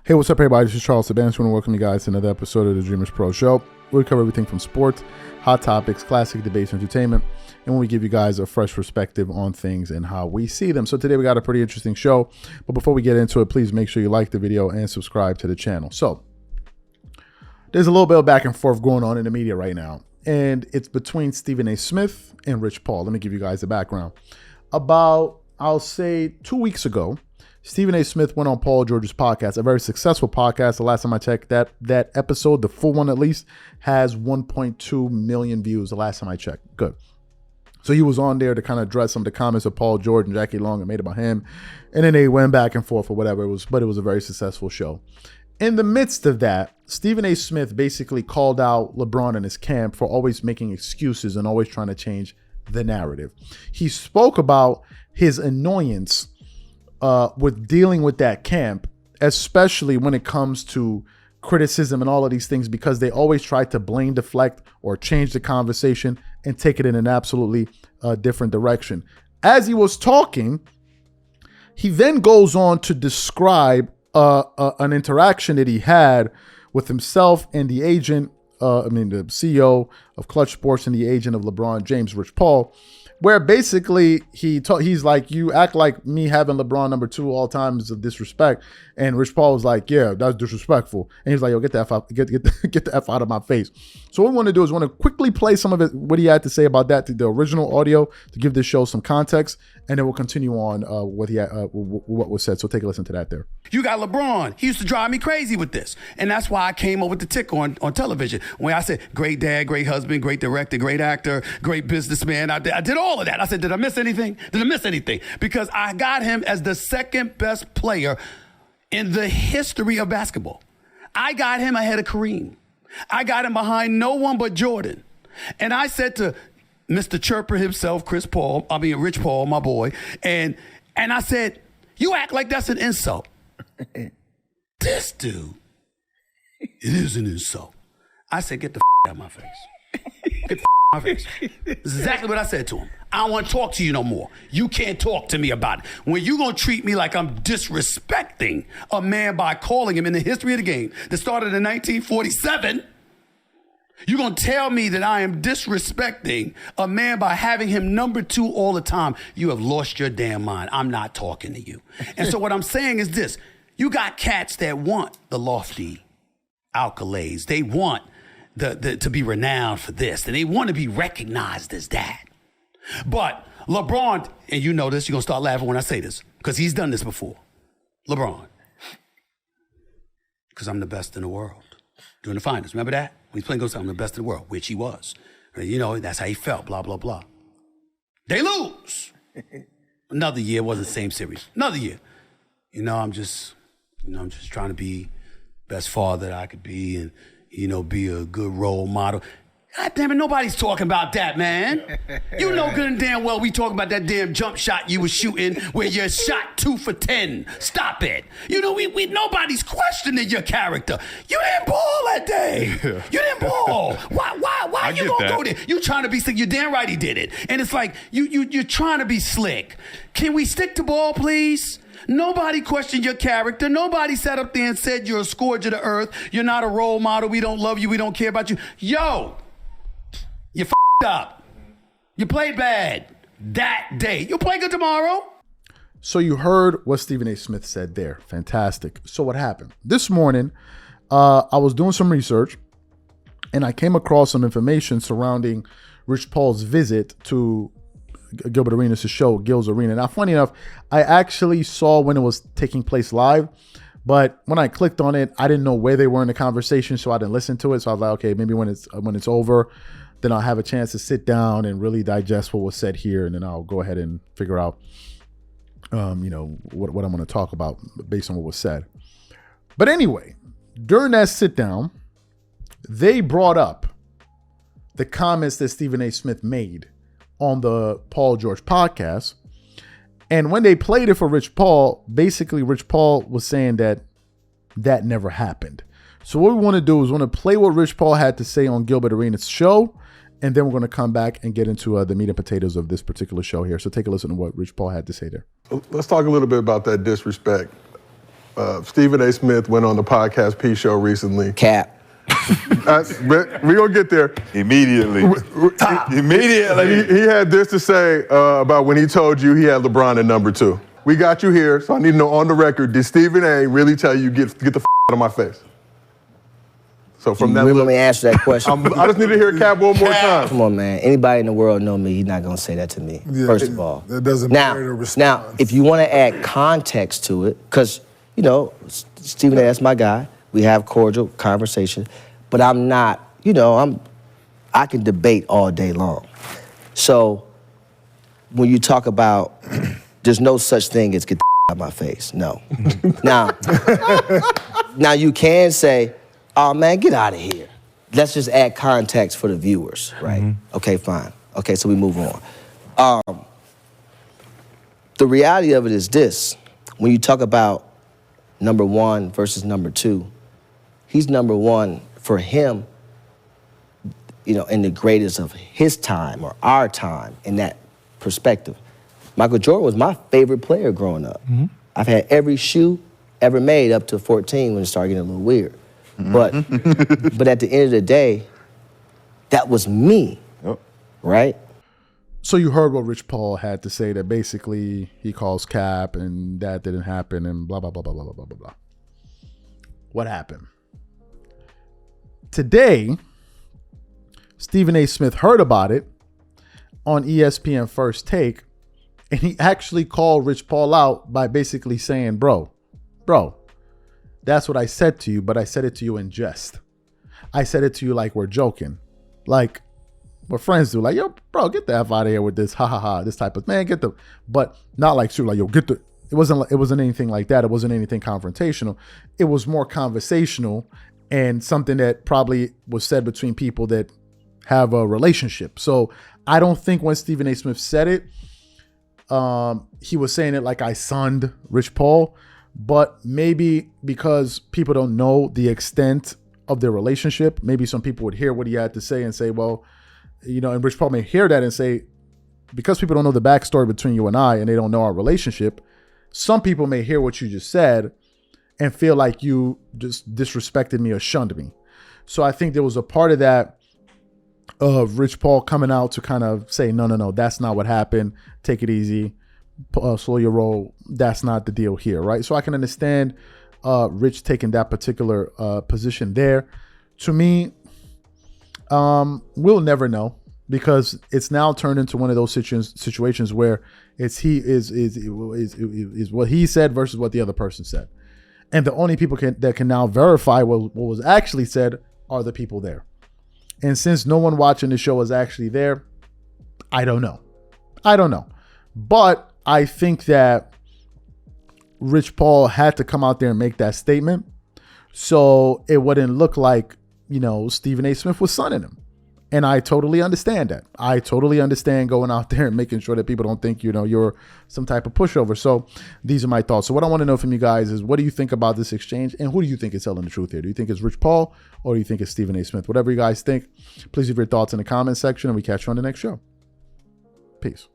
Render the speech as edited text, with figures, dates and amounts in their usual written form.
Hey, what's up, everybody? This is Charles Sebastian. I want to welcome you guys to another episode of the Dreamerspro Show. We cover everything from sports, hot topics, classic debates, entertainment, and we give you guys a fresh perspective on things and how we see them. So today we got a pretty interesting show, but before we get into it, please make sure you like the video and subscribe to the channel. So there's a little bit of back and forth going on in the media right now, and it's between Stephen A. Smith and Rich Paul. Let me give you guys the background. About, I'll say 2 weeks ago, Stephen A. Smith went on Paul George's podcast, a very successful podcast. The last time I checked, that episode, the full one at least, has 1.2 million views the last time I checked. Good. So he was on there to kind of address some of the comments of Paul George and Jackie Long and made about him. And then they went back and forth or whatever it was, but it was a very successful show. In the midst of that, Stephen A. Smith basically called out Lebron and his camp for always making excuses and always trying to change the narrative. He spoke about his annoyance with dealing with that camp, especially when it comes to criticism and all of these things, because they always try to blame, deflect, or change the conversation and take it in an absolutely different direction. As he was talking, he then goes on to describe an interaction that he had with himself and the agent, the CEO of Clutch Sports and the agent of LeBron James, Rich Paul, where basically he's like, you act like me having LeBron number 2 all times of disrespect. And Rich Paul was like, yeah, that's disrespectful. And he's like, yo, get the F out, get the F out of my face. So what we want to do is want to quickly play some of it, what he had to say about that, to the original audio, to give this show some context. And then we'll continue on what was said. So take a listen to that there. You got LeBron. He used to drive me crazy with this. And that's why I came up with the tick on television. When I said, great dad, great husband, great director, great actor, great businessman. I did all of that. I said, did I miss anything? Did I miss anything? Because I got him as the second best player in the history of basketball. I got him ahead of Kareem. I got him behind no one but Jordan. And I said to Mr. Chirper himself, Rich Paul, my boy, and I said, you act like that's an insult. This dude, it is an insult. I said, get the out of my face. Get the out of my face. This is exactly what I said to him. I don't want to talk to you no more. You can't talk to me about it. When you going to treat me like I'm disrespecting a man by calling him in the history of the game that started in 1947, you're going to tell me that I am disrespecting a man by having him number 2 all the time. You have lost your damn mind. I'm not talking to you. And so what I'm saying is this. You got cats that want the lofty accolades. They want to be renowned for this. And they want to be recognized as that. But LeBron, and you know this, you're going to start laughing when I say this, because he's done this before. LeBron, because I'm the best in the world. During the finals, remember that? When he's playing goes, I'm the best in the world, which he was. You know, that's how he felt, blah, blah, blah. They lose. Another year, wasn't the same series. Another year. I'm just trying to be best father that I could be and, be a good role model. God damn it, nobody's talking about that, man. You know good and damn well we talking about that damn jump shot you was shooting where you shot 2 for 10. Stop it. We nobody's questioning your character. You didn't ball that day. Yeah. You didn't ball. Why you gonna go there? You trying to be slick. You're damn right he did it. And it's like, you're trying to be slick. Can we stick to ball, please? Nobody questioned your character. Nobody sat up there and said you're a scourge of the earth. You're not a role model. We don't love you. We don't care about you. Yo. You f***ed up. You played bad that day. You'll play good tomorrow. So you heard what Stephen A. Smith said there. Fantastic. So what happened? This morning, I was doing some research and I came across some information surrounding Rich Paul's visit to Gilbert Arenas' show, Gil's Arena. Now, funny enough, I actually saw when it was taking place live, but when I clicked on it, I didn't know where they were in the conversation, so I didn't listen to it. So I was like, okay, maybe when it's over, then I'll have a chance to sit down and really digest what was said here, and then I'll go ahead and figure out, what I'm going to talk about based on what was said. But anyway, during that sit down, they brought up the comments that Stephen A. Smith made on the Paul George podcast, and when they played it for Rich Paul, basically Rich Paul was saying that never happened. So what we want to do is want to play what Rich Paul had to say on Gilbert Arenas' show, and then we're going to come back and get into the meat and potatoes of this particular show here. So take a listen to what Rich Paul had to say there. Let's talk a little bit about that disrespect. Stephen A. Smith went on the podcast P Show recently. Cap. We're going to get there. Immediately. Immediately. He had this to say about when he told you he had LeBron at number 2. We got you here, so I need to know on the record, did Stephen A. really tell you get the out of my face? So from that, let me answer that question. I just need to hear Cap one more time. Come on, man. Anybody in the world know me, he's not going to say that to me, first of all. That doesn't matter. Now, if you want to add context to it, because, Stephen A., that's my guy. We have cordial conversation. But I'm not, I can debate all day long. So when you talk about there's no such thing as get the out of my face, no. Now you can say, oh man, get out of here. Let's just add context for the viewers, right? Mm-hmm. Okay, fine. Okay, so we move on. The reality of it is this. When you talk about number 1 versus number 2, he's number 1 for him, in the greatest of his time or our time in that perspective. Michael Jordan was my favorite player growing up. Mm-hmm. I've had every shoe ever made up to 14 when it started getting a little weird. Mm-hmm. But at the end of the day, that was me, right? So you heard what Rich Paul had to say, that basically he calls cap and that didn't happen and blah, blah, blah, blah, blah, blah, blah, blah. What happened? Today, Stephen A. Smith heard about it on ESPN First Take, and he actually called Rich Paul out by basically saying, bro, that's what I said to you, but I said it to you in jest. I said it to you like we're joking. Like what friends do. Like, yo, bro, get the F out of here with this, ha ha ha, this type of, man, get the, but not like, like, yo, get the, it wasn't anything like that. It wasn't anything confrontational. It was more conversational and something that probably was said between people that have a relationship. So I don't think when Stephen A. Smith said it, he was saying it like I sunned Rich Paul, but maybe because people don't know the extent of their relationship, maybe some people would hear what he had to say and say, well, and Rich Paul may hear that and say, because people don't know the backstory between you and I, and they don't know our relationship, some people may hear what you just said and feel like you just disrespected me or shunned me. So I think there was a part of that of Rich Paul coming out to kind of say, no, that's not what happened. Take it easy. Slow your roll. That's not the deal here, right? So I can understand Rich taking that particular position there. To me, we'll never know, because it's now turned into one of those situations where it's is what he said versus what the other person said. And the only people that can now verify what was actually said are the people there. And since no one watching the show is actually there, I don't know. But I think that Rich Paul had to come out there and make that statement so it wouldn't look like, Stephen A. Smith was sunning him. And I totally understand that. I totally understand going out there and making sure that people don't think, you're some type of pushover. So these are my thoughts. So what I want to know from you guys is, what do you think about this exchange? And who do you think is telling the truth here? Do you think it's Rich Paul, or do you think it's Stephen A. Smith? Whatever you guys think, please leave your thoughts in the comment section, and we catch you on the next show. Peace.